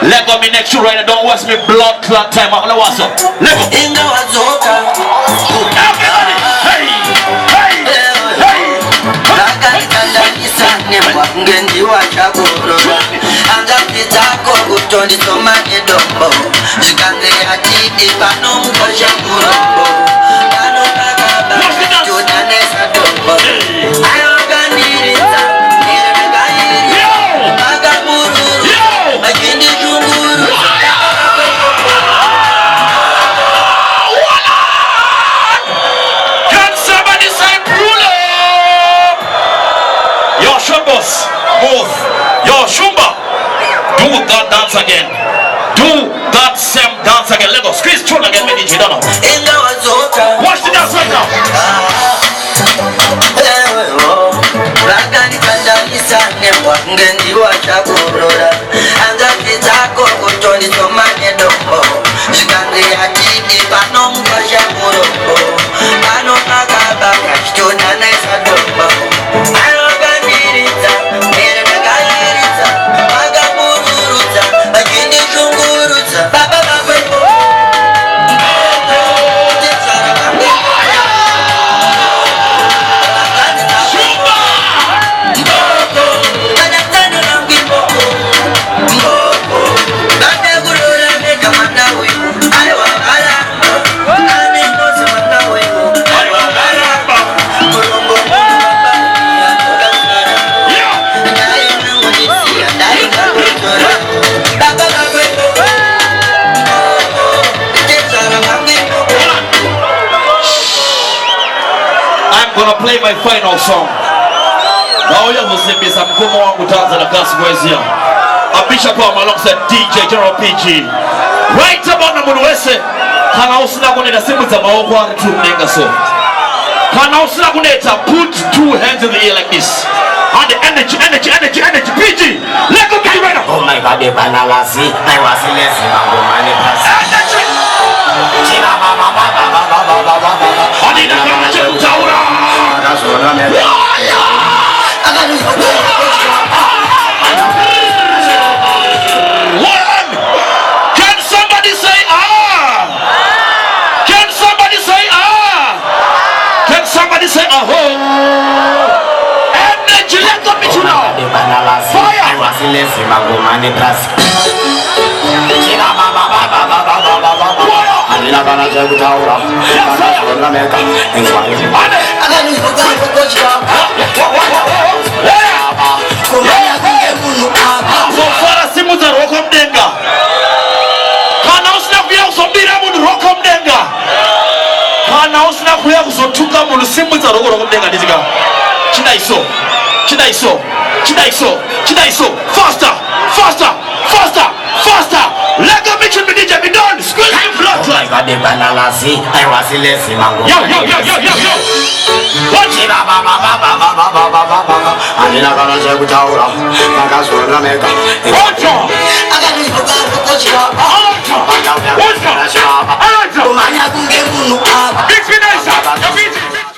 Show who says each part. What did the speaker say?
Speaker 1: Let go me next to right. Don't waste me blood clot time. I what's up? Let go. Everybody, hey, hey, hey. Move. Yo, Shumba, do that dance again. Do that same dance again. Let go. Squeeze through again, maybe you don't know. Watch the dance right now. Gonna play my final song. Now you will see me some come on with us and the gospel is here. A bishop alongside DJ General PG. Right about the Munwese. Kana usina kuneta simu za maoko wa tu mnenga so. Kana usina kuneta put two hands in the air like this. And the energy. PG. Let go get right now.
Speaker 2: Oh my God, the banalasi. I was less mango money plus. China mama.
Speaker 1: Adina kama chutaura. Can somebody say ah? Can somebody say ah? Can somebody say ah? Energy, let go between now. Fire!
Speaker 2: I was less mango money plus. Adina kama chutaura.
Speaker 1: Simu za roho mdenga. Kana usina kuya kusombira mundu roho mdenga. Kana usina kuya kusotuka mundu simu za roho mdenga dizika. Chida iso. Faster. Let go mission be DJ be done. Squeeze him blood like.
Speaker 2: I the banalasi. I was less mango.
Speaker 1: Yo. Watch it.
Speaker 2: Adina kama chutaura. Makasura meka.
Speaker 1: Watch.